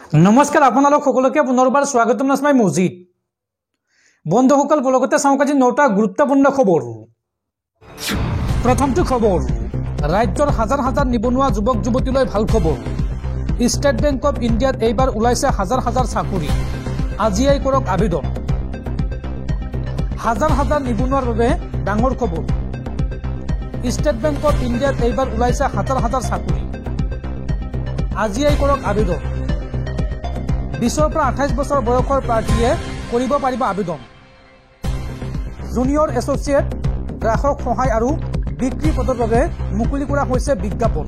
নমস্কাৰ আপোনালোক সকলোকে পুনৰবাৰ স্বাগতম জনাই মজিদ বন্ধুসকল বলগতে চাওকাজি নটা গুৰুত্বপূৰ্ণ খবৰ প্ৰথমটো খবৰ ৰাজ্যৰ হাজাৰ হাজাৰ নিবনুৱা যুৱক যুৱতীলৈ ভাল খবৰ ষ্টেট বেংক অফ ইণ্ডিয়াত এইবাৰ ওলাইছে হাজাৰ হাজাৰ চাকৰি আজিয়েই কৰক আবেদন হাজাৰ হাজাৰ নিবনুৱাৰ বাবে ডাঙৰ খবৰ ষ্টেট বেংক অফ ইণ্ডিয়াত এইবাৰ ওলাইছে হাজাৰ হাজাৰ চাকৰি আজিয়েই কৰক আবেদন 20 পৰা 28 বছৰ বয়সৰ প্ৰাৰ্থীয়ে কৰিব পাৰিব আবেদন জুনিয়ৰ এছ'চিয়েট গ্ৰাহক সহায় আৰু বিক্ৰী পদৰ বাবে মুকলি কৰা হৈছে বিজ্ঞাপন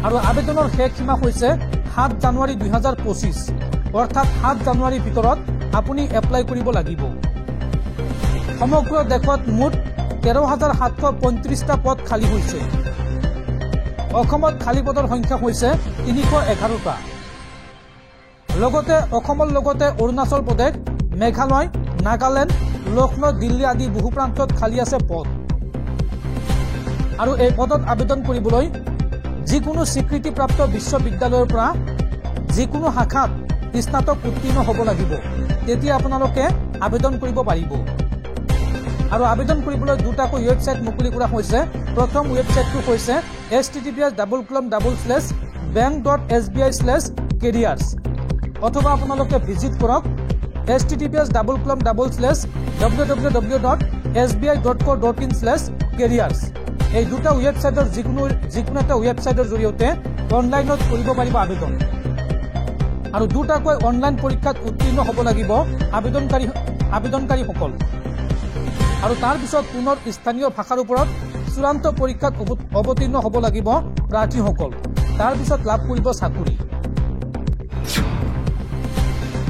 আৰু আবেদনৰ শেষ সীমা হৈছে 7 জানুৱাৰী 2025 অৰ্থাৎ 7 জানুৱাৰীৰ ভিতৰত আপুনি এপ্লাই কৰিব লাগিব সমগ্ৰ দেশত মুঠ 13,735টা পদ খালী হৈছে অসমত খালী পদৰ সংখ্যা হৈছে 311টা লগতে অসমৰ লগতে অৰুণাচল প্ৰদেশ মেঘালয় নাগালেণ্ড লক্ষ্ণৌ দিল্লী আদি বহু প্ৰান্তত খালী আছে পদ আৰু এই পদত আবেদন কৰিবলৈ যিকোনো স্বীকৃতিপ্ৰাপ্ত বিশ্ববিদ্যালয়ৰ পৰা যিকোনো শাখাত স্নাতক উত্তীৰ্ণ হ'ব লাগিব তেতিয়া আপোনালোকে আবেদন কৰিব পাৰিব আৰু আবেদন কৰিবলৈ দুটাকৈ ৱেবছাইট মুকলি কৰা হৈছে প্ৰথম ৱেবছাইটটো হৈছে https://bank.sbi/careers অথবা আপোনালোকে ভিজিট কৰক https://www.sbi.co.in/careers এই দুটা ৱেবছাইটৰ যিকোনো এটা ৱেবছাইটৰ জৰিয়তে অনলাইনত কৰিব পাৰিব আবেদন আৰু দুটাকৈ অনলাইন পৰীক্ষাত উত্তীৰ্ণ হ'ব লাগিব আবেদনকাৰীসকল আৰু তাৰ পিছত পুনৰ স্থানীয় ভাষাৰ ওপৰত চূড়ান্ত পৰীক্ষাত অৱতীৰ্ণ হ'ব লাগিব প্ৰাৰ্থীসকল তাৰ পিছত লাভ কৰিব চাকৰি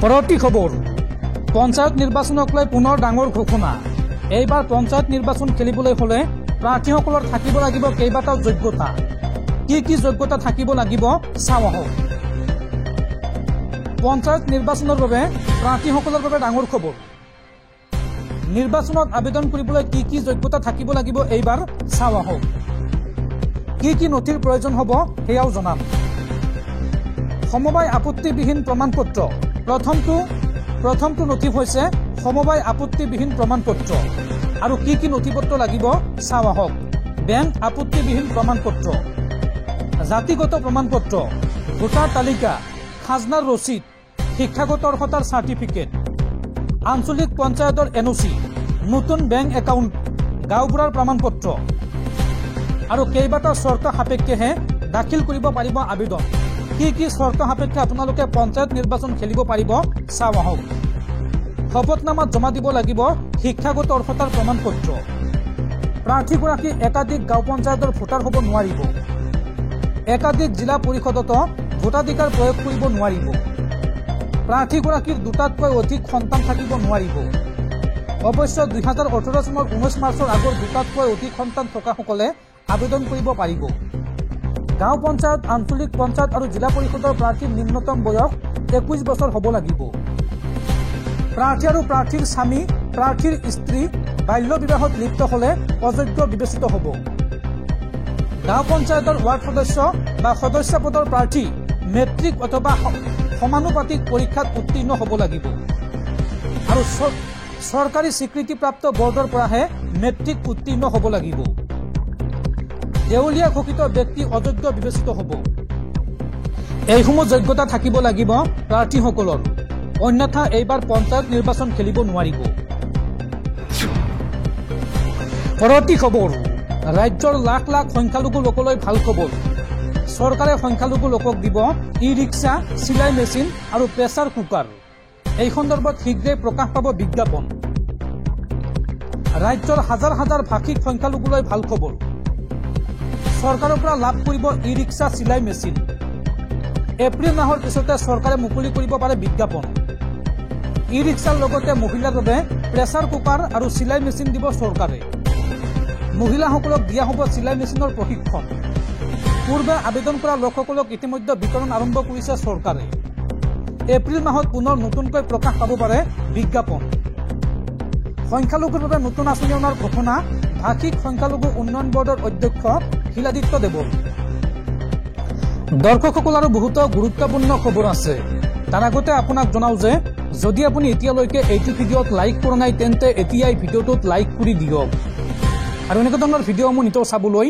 পৰৱৰ্তী খবৰ পঞ্চায়ত নিৰ্বাচনক লৈ পুনৰ ডাঙৰ ঘোষণা এইবাৰ পঞ্চায়ত নিৰ্বাচন খেলিবলৈ হলে প্ৰাৰ্থীসকলৰ থাকিব লাগিব কেইবাটাও যোগ্যতা কি যোগ্যতা থাকিব লাগিব চাওঁ আহক পঞ্চায়ত নিৰ্বাচনৰ বাবে প্ৰাৰ্থীসকলৰ বাবে ডাঙৰ খবৰ নিৰ্বাচনত আবেদন কৰিবলৈ কি যোগ্যতা থাকিব লাগিব এইবাৰ চাওঁ আহক কি নথিৰ প্ৰয়োজন হ'ব সেয়াও জনাম সমবায় আপত্তিবিহীন প্ৰমাণপত্ৰ প্ৰথমটো নথি হৈছে সমবায় আপত্তিবিহীন প্ৰমাণপত্ৰ আৰু কি নথিপত্ৰ লাগিব চাওঁ আহক বেংক আপত্তিবিহীন প্ৰমাণপত্ৰ জাতিগত প্ৰমাণপত্ৰ ভোটাৰ তালিকা খাজনাৰ ৰচিদ শিক্ষাগত অৰ্হতাৰ চাৰ্টিফিকেট আঞ্চলিক পঞ্চায়তৰ এনঅ'চি নতুন বেংক একাউণ্ট গাঁওবুঢ়াৰ প্ৰমাণপত্ৰ আৰু কেইবাটাও চৰ্ত সাপেক্ষেহে দাখিল কৰিব পাৰিব আবেদন কি চৰ্ত সাপেক্ষে আপোনালোকে পঞ্চায়ত নিৰ্বাচন খেলিব পাৰিব চাওঁ আহক শপতনামাত জমা দিব লাগিব শিক্ষাগত অৰ্হতাৰ প্ৰমাণপত্ৰ প্ৰাৰ্থীগৰাকী একাধিক গাঁও পঞ্চায়তৰ ভোটাৰ হ'ব নোৱাৰিব একাধিক জিলা পৰিষদতো ভোটাধিকাৰ প্ৰয়োগ কৰিব নোৱাৰিব প্ৰাৰ্থীগৰাকীৰ দুটাতকৈ অধিক সন্তান থাকিব নোৱাৰিব অৱশ্যে 2018 চনৰ 19 মাৰ্চৰ আগৰ দুটাতকৈ অধিক সন্তান থকাসকলে আবেদন কৰিব পাৰিব গাঁও পঞ্চায়ত আঞ্চলিক পঞ্চায়ত আৰু জিলা পৰিষদৰ প্ৰাৰ্থীৰ নিম্নতম বয়স 21 বছৰ হ'ব লাগিব প্ৰাৰ্থী আৰু প্ৰাৰ্থীৰ স্বামী প্ৰাৰ্থীৰ স্ত্ৰী বাল্য বিবাহত লিপ্ত হলে অযোগ্য বিবেচিত হ'ব গাঁও পঞ্চায়তৰ ৱাৰ্ড সদস্য বা সদস্য পদৰ প্ৰাৰ্থী মেট্ৰিক অথবা সমানুপাতিক পৰীক্ষাত উত্তীৰ্ণ হ'ব লাগিব আৰু চৰকাৰী স্বীকৃতিপ্ৰাপ্ত বৰ্ডৰ পৰাহে মেট্ৰিক উত্তীৰ্ণ হ'ব লাগিব দেউলীয়া ঘোষিত ব্যক্তি অযোগ্য বিবেচিত হ'ব এইসমূহ যোগ্যতা থাকিব লাগিব প্ৰাৰ্থীসকলৰ অন্যথা এইবাৰ পঞ্চায়ত নিৰ্বাচন খেলিব নোৱাৰিব পৰৱৰ্তী খবৰ ৰাজ্যৰ লাখ লাখ সংখ্যালঘু লোকলৈ ভাল খবৰ চৰকাৰে সংখ্যালঘু লোকক দিব ই-ৰিক্সা চিলাই মেচিন আৰু প্ৰেছাৰ কুকাৰ এই সন্দৰ্ভত শীঘ্ৰেই প্ৰকাশ পাব বিজ্ঞাপন ৰাজ্যৰ হাজাৰ হাজাৰ ভাষিক সংখ্যালঘুলৈ ভাল খবৰ চৰকাৰৰ পৰা লাভ কৰিব ই-ৰিক্সা চিলাই মেচিন এপ্ৰিল মাহৰ পিছতে চৰকাৰে মুকলি কৰিব পাৰে বিজ্ঞাপন ই-ৰিক্সাৰ লগতে মহিলাৰ বাবে প্ৰেছাৰ কুকাৰ আৰু চিলাই মেচিন দিব চৰকাৰে মহিলাসকলক দিয়া হ'ব চিলাই মেচিনৰ প্ৰশিক্ষণ পূৰ্বে আবেদন কৰা লোকসকলক ইতিমধ্যে বিতৰণ আৰম্ভ কৰিছে চৰকাৰে এপ্ৰিল মাহত পুনৰ নতুনকৈ প্ৰকাশ পাব পাৰে বিজ্ঞাপন সংখ্যালঘুৰ বাবে নতুন আঁচনি অনাৰ ঘোষণা ভাষিক সংখ্যালঘু উন্নয়ন বৰ্ডৰ অধ্যক্ষ শিলাদিত্য দেৱৰ দৰ্শকসকল আৰু বহুতো গুৰুত্বপূৰ্ণ খবৰ আছে তাৰ আগতে আপোনাক জনাও যে যদি আপুনি এতিয়ালৈকে এইটো ভিডিঅ'ত লাইক কৰা নাই তেন্তে এতিয়াই ভিডিঅ'টোত লাইক কৰি দিয়ক আৰু এনেকুৱা ধৰণৰ ভিডিঅ'সমূহ নিতৌ চাবলৈ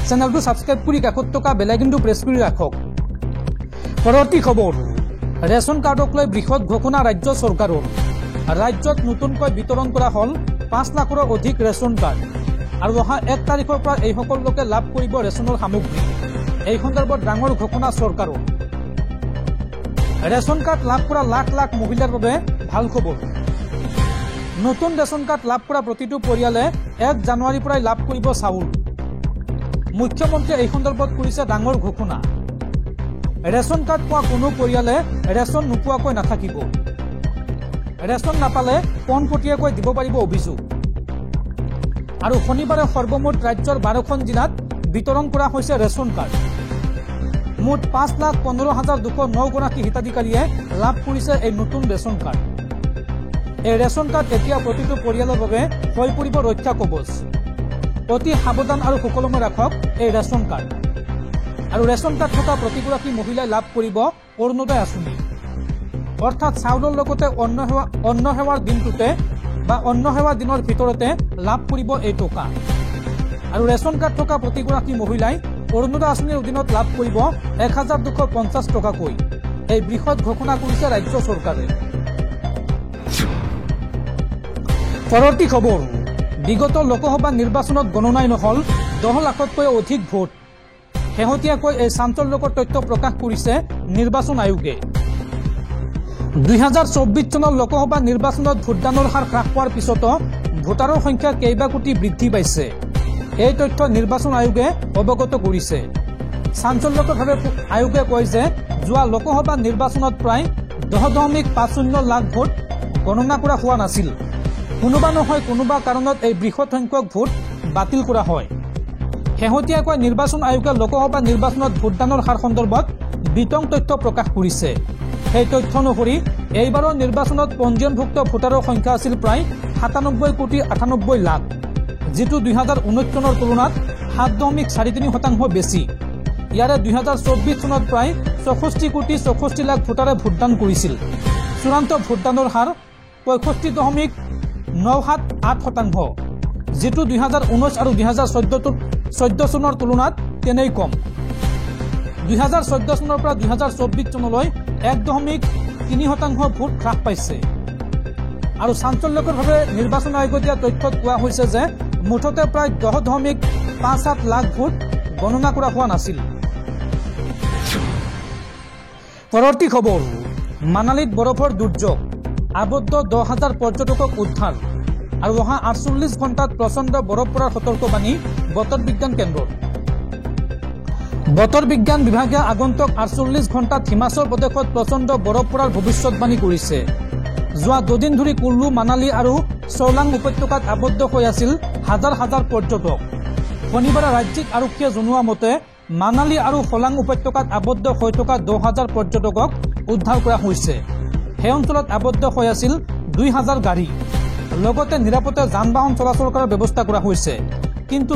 চেনেলটো ছাবস্ক্ৰাইব কৰি কাষত থকা বেল আইকনটো প্ৰেছ কৰি ৰাখক। পৰৱৰ্তী খবৰ, ৰেচন কাৰ্ডক লৈ বৃহৎ ঘোষণা ৰাজ্য চৰকাৰৰ। ৰাজ্যত নতুনকৈ বিতৰণ কৰা হ'ল 5 লাখৰো অধিক ৰেচন কাৰ্ড আৰু অহা 1 তাৰিখৰ পৰা এইসকল লোকে লাভ কৰিব ৰেচনৰ সামগ্ৰী। এই সন্দৰ্ভত ডাঙৰ ঘোষণা চৰকাৰৰ। ৰেচন কাৰ্ড লাভ কৰা লাখ লাখ মহিলাৰ বাবে ভাল খবৰ। নতুন ৰেচন কাৰ্ড লাভ কৰা প্ৰতিটো পৰিয়ালে 1 জানুৱাৰীৰ পৰাই লাভ কৰিব চাউল। মুখ্যমন্ত্ৰীয়ে এই সন্দৰ্ভত কৰিছে ডাঙৰ ঘোষণা। ৰেচন কাৰ্ড পোৱা কোনো পৰিয়ালে ৰেচন নোপোৱাকৈ নাথাকিব। ৰেচন নাপালে পোনপটীয়াকৈ দিব পাৰিব অভিযোগ। আৰু শনিবাৰে সৰ্বমুঠ ৰাজ্যৰ 12খন জিলাত বিতৰণ কৰা হৈছে ৰেচন কাৰ্ড। মুঠ 5,15,209 গৰাকী হিতাধিকাৰীয়ে লাভ কৰিছে এই নতুন ৰেচন কাৰ্ড। এই ৰেচন কাৰ্ড এতিয়া প্ৰতিটো পৰিয়ালৰ বাবে হৈ পৰিব ৰক্ষা কৱচ। অতি সাৱধান আৰু সুকলমে ৰাখক এই ৰেচন কাৰ্ড। আৰু ৰেচন কাৰ্ড থকা প্ৰতিগৰাকী মহিলাই লাভ কৰিব অৰুণোদয় আঁচনি, অৰ্থাৎ চাউলৰ লগতে অন্ন সেৱাৰ দিনটোতে বা অন্ন সেৱাৰ দিনৰ ভিতৰতে লাভ কৰিব এই টকা। আৰু ৰেচন কাৰ্ড থকা প্ৰতিগৰাকী মহিলাই অৰুণোদয় আঁচনিৰ অধীনত লাভ কৰিব 1,250 টকাকৈ। এই বৃহৎ ঘোষণা কৰিছে ৰাজ্য চৰকাৰে। পৰৱৰ্তী খবৰ, বিগত লোকসভা নিৰ্বাচনত গণনাই নহল 10 লাখতকৈ অধিক ভোট। শেহতীয়াকৈ এই চাঞ্চল্যকৰ তথ্য প্ৰকাশ কৰিছে নিৰ্বাচন আয়োগে। 2024 চনৰ লোকসভা নিৰ্বাচনত ভোটদানৰ হাৰ হ্ৰাস পোৱাৰ পিছতো ভোটাৰৰ সংখ্যা কেইবা কোটি বৃদ্ধি পাইছে। এই তথ্য নিৰ্বাচন আয়োগে অৱগত কৰিছে। চাঞ্চল্যকৰভাৱে আয়োগে কয় যে যোৱা লোকসভা নিৰ্বাচনত প্ৰায় 10.50 লাখ ভোট গণনা কৰা হোৱা নাছিল। কোনোবা নহয় কোনোবা কাৰণত এই বৃহৎ সংখ্যক ভোট বাতিল কৰা হয়। শেহতীয়াকৈ নিৰ্বাচন আয়োগে লোকসভা নিৰ্বাচনত ভোটদানৰ হাৰ সন্দৰ্ভত বিতং তথ্য প্ৰকাশ কৰিছে। সেই তথ্য অনুসৰি এইবাৰৰ নিৰ্বাচনত পঞ্জীয়নভুক্ত ভোটাৰৰ সংখ্যা আছিল প্ৰায় 97,98 লাখ, যিটো 2019 চনৰ তুলনাত 7.43% বেছি। ইয়াৰে 2024 চনত প্ৰায় 64,64 লাখ ভোটাৰে ভোটদান কৰিছিল। চূড়ান্ত ভোটদানৰ হাৰ 65.97% যিটো 2019 আৰু 2014 চনৰ তুলনাত তেনেই কম। 2014 চনৰ পৰা 2024 চনলৈ 1.3% ভোট হ্ৰাস পাইছে। আৰু চাঞ্চল্যকৰভাৱে নিৰ্বাচন আয়োগে দিয়া তথ্যত কোৱা হৈছে যে মুঠতে প্ৰায় 10.57 লাখ ভোট গণনা কৰা হোৱা নাছিল। পৰৱৰ্তী খবৰ, মানালীত বৰফৰ দুৰ্যোগ, আবদ্ধ 10,000 পৰ্যটকক উদ্ধাৰ আৰু অহা 48 ঘণ্টাত প্ৰচণ্ড বৰফ পৰাৰ সতৰ্কবাণী বতৰ বিজ্ঞান কেন্দ্ৰৰ। বতৰ বিজ্ঞান বিভাগে আগন্তুক 48 ঘণ্টাত হিমাচল প্ৰদেশত প্ৰচণ্ড বৰফ পৰাৰ ভৱিষ্যতবাণী কৰিছে। যোৱা 2 দিন ধৰি কুল্লু, মানালী আৰু চৌলাং উপত্যকাত আবদ্ধ হৈ আছিল হাজাৰ হাজাৰ পৰ্যটক। শনিবাৰে ৰাজ্যিক আৰক্ষীয়ে জনোৱা মতে মানালী আৰু চৌলাং উপত্যকাত আবদ্ধ হৈ থকা 10,000 পৰ্যটকক উদ্ধাৰ কৰা হৈছে। সেই অঞ্চলত আবদ্ধ হৈ আছিল 2,000 গাড়ী। লগতে নিৰাপদে যান বাহন চলাচল কৰাৰ ব্যৱস্থা কৰা হৈছে। কিন্তু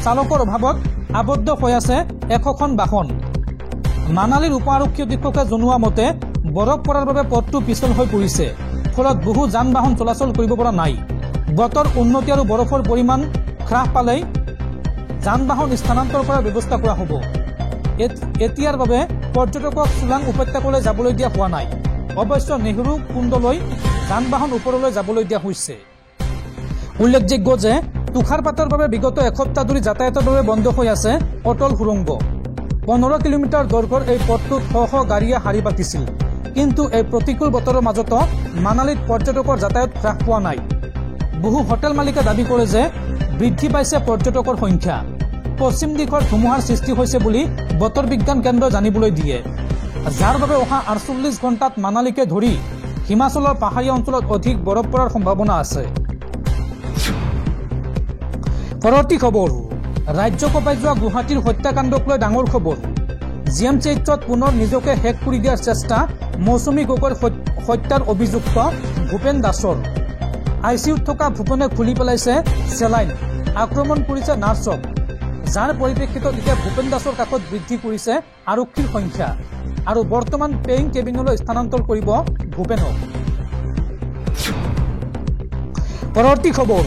চালকৰ অভাৱত আবদ্ধ হৈ আছে 100খন বাহন। মানালীৰ উপ আৰক্ষী অধীক্ষকে জনোৱা মতে বৰফ পৰাৰ বাবে পথটো পিছল হৈ পৰিছে, ফলত বহু যান বাহন চলাচল কৰিব পৰা নাই। বতৰ উন্নতি আৰু বৰফৰ পৰিমাণ হ্ৰাস পালেই যান বাহন স্থানান্তৰ কৰাৰ ব্যৱস্থা কৰা হ'ব। এতিয়াৰ বাবে পৰ্যটকক চোলাং উপত্যকালৈ যাবলৈ দিয়া হোৱা নাই। অৱশ্যে নেহৰু কুণ্ডলৈ যান বাহন ওপৰলৈ যাবলৈ দিয়া হৈছে। উল্লেখযোগ্য যে তুষাৰপাতৰ বাবে বিগত এসপ্তাহ ধৰি যাতায়াতৰ বাবে বন্ধ হৈ আছে অটল সুৰংগ। 15 কিলোমিটাৰ দৈৰ্ঘ্যৰ এই পথটোত শ গাড়ীয়ে শাৰী পাতিছিল। কিন্তু এই প্ৰতিকূল বতৰৰ মাজতো মানালীত পৰ্যটকৰ যাতায়াত হ্ৰাস পোৱা নাই। বহু হোটেল মালিকে দাবী কৰে যে বৃদ্ধি পাইছে পৰ্যটকৰ সংখ্যা। পশ্চিম দিশৰ ধুমুহাৰ সৃষ্টি হৈছে বুলি বতৰ বিজ্ঞান কেন্দ্ৰই জানিবলৈ দিয়ে, যাৰ বাবে অহা 48 ঘণ্টাত মানালীকে ধৰি হিমাচলৰ পাহাৰীয়া অঞ্চলত অধিক বৰফ পৰাৰ সম্ভাৱনা আছে। পৰৱৰ্তী খবৰ, ৰাজ্য কঁপাই যোৱা গুৱাহাটীৰ হত্যাকাণ্ডক লৈ ডাঙৰ খবৰ। জিএমচিএইচত পুনৰ নিজকে হেক কৰি দিয়াৰ চেষ্টা মৌচুমী গগৈৰ হত্যাৰ অভিযুক্ত ভূপেন দাসৰ। আইচিইউত থকা ভূপেনে খুলি পেলাইছে চেলাইন, আক্ৰমণ কৰিছে নাৰ্ছক। যাৰ পৰিপ্ৰেক্ষিতত এতিয়া ভূপেন দাসৰ কাষত বৃদ্ধি কৰিছে আৰক্ষীৰ সংখ্যা আৰু বৰ্তমান পেইং কেবিনলৈ স্থানান্তৰ কৰিব ভূপেনক। পৰৱৰ্তী খবৰ,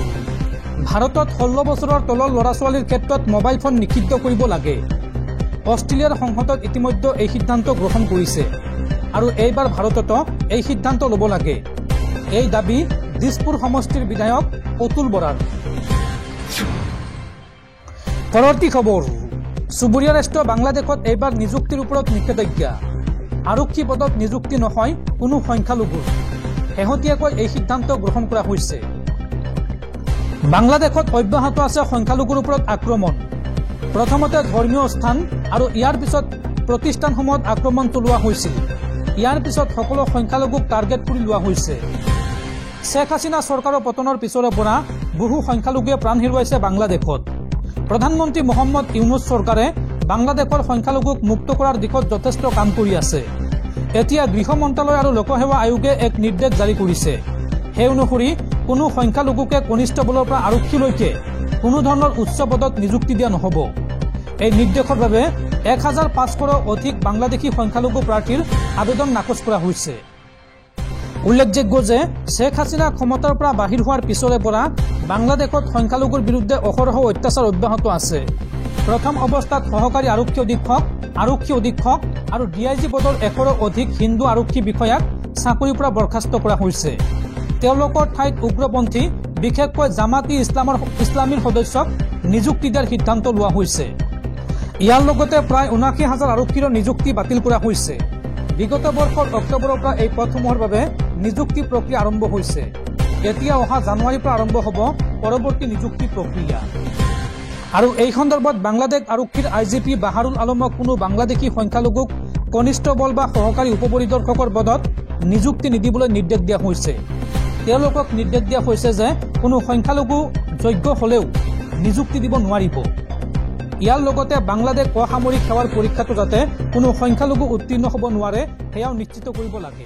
ভাৰতত 16 বছৰৰ তলৰ ল'ৰা ছোৱালীৰ ক্ষেত্ৰত মোবাইল ফোন নিষিদ্ধ কৰিব লাগে। অষ্ট্ৰেলিয়াৰ সংসদত ইতিমধ্যে এই সিদ্ধান্ত গ্ৰহণ কৰিছে আৰু এইবাৰ ভাৰততো এই সিদ্ধান্ত ল'ব লাগে। এই দাবী দিছপুৰ সমষ্টিৰ বিধায়ক অতুল বৰাৰ। পৰৱৰ্তী খবৰ, চুবুৰীয়া ৰাষ্ট্ৰ বাংলাদেশত এইবাৰ নিযুক্তিৰ ওপৰত নিষেধাজ্ঞা। আৰক্ষী পদত নিযুক্তি নহয় কোনো সংখ্যালঘুৰ। শেহতীয়াকৈ এই সিদ্ধান্ত গ্ৰহণ কৰা হৈছে। বাংলাদেশত অব্যাহত আছে সংখ্যালঘুৰ ওপৰত আক্ৰমণ। প্ৰথমতে ধৰ্মীয় স্থান আৰু ইয়াৰ পিছত প্ৰতিষ্ঠানসমূহত আক্ৰমণ চলোৱা হৈছিল। ইয়াৰ পিছত সকলো সংখ্যালঘুক টাৰ্গেট কৰি লোৱা হৈছে। শ্বেখ হাছিনা চৰকাৰৰ পতনৰ পিছৰে পৰা বহু সংখ্যালঘুৱে প্ৰাণ হেৰুৱাইছে বাংলাদেশত। প্ৰধানমন্ত্ৰী মহম্মদ ইউনুছ চৰকাৰে বাংলাদেশৰ সংখ্যালঘুক মুক্ত কৰাৰ দিশত যথেষ্ট কাম কৰি আছে। এতিয়া গৃহ মন্ত্ৰালয় আৰু লোকসেৱা আয়োগে এক নিৰ্দেশ জাৰি কৰিছে। সেই অনুসৰি কোনো সংখ্যালঘুকে কনিষ্টবলৰ পৰা আৰক্ষীলৈকে কোনো ধৰণৰ উচ্চ পদত নিযুক্তি দিয়া নহ'ব। এই নিৰ্দেশৰ বাবে 1500ৰো অধিক বাংলাদেশী সংখ্যালঘু প্ৰাৰ্থীৰ আবেদন নাকচ কৰা হৈছে। উল্লেখযোগ্য যে শ্বেখ হাছিনা ক্ষমতাৰ পৰা বাহিৰ হোৱাৰ পিছৰে পৰা বাংলাদেশত সংখ্যালঘুৰ বিৰুদ্ধে অহৰহ অত্যাচাৰ অব্যাহত আছে। প্ৰথম অৱস্থাত সহকাৰী আৰক্ষী অধীক্ষক আৰু DIG পদৰ 100ৰো অধিক হিন্দু আৰক্ষী বিষয়াক চাকৰিৰ পৰা বৰ্খাস্ত কৰা হৈছে। তেওঁলোকৰ ঠাইত উগ্ৰপন্থী বিশেষকৈ জামাতি ইছলামীৰ সদস্যক নিযুক্তি দিয়াৰ সিদ্ধান্ত লোৱা হৈছে। ইয়াৰ লগতে প্ৰায় 79,000 আৰক্ষীৰ নিযুক্তি বাতিল কৰা হৈছে। বিগত বৰ্ষৰ অক্টোবৰৰ পৰা এই পদসমূহৰ বাবে নিযুক্তি প্ৰক্ৰিয়া আৰম্ভ হৈছে। এতিয়া অহা জানুৱাৰীৰ পৰা আৰম্ভ হ'ব পৰৱৰ্তী নিযুক্তি প্ৰক্ৰিয়া। আৰু এই সন্দৰ্ভত বাংলাদেশ আৰক্ষীৰ IGP বাহাৰুল আলমক কোনো বাংলাদেশী সংখ্যালঘুক কনিষ্টবল বা সহকাৰী উপপৰিদৰ্শকৰ পদত নিযুক্তি নিদিবলৈ নিৰ্দেশ দিয়া হৈছে। তেওঁলোকক নিৰ্দেশ দিয়া হৈছে যে কোনো সংখ্যালঘু যোগ্য হ'লেও নিযুক্তি দিব নোৱাৰিব। ইয়াৰ লগতে বাংলাদেশ অসামৰিক সেৱাৰ পৰীক্ষাটো যাতে কোনো সংখ্যালঘু উত্তীৰ্ণ হ'ব নোৱাৰে সেয়াও নিশ্চিত কৰিব লাগে।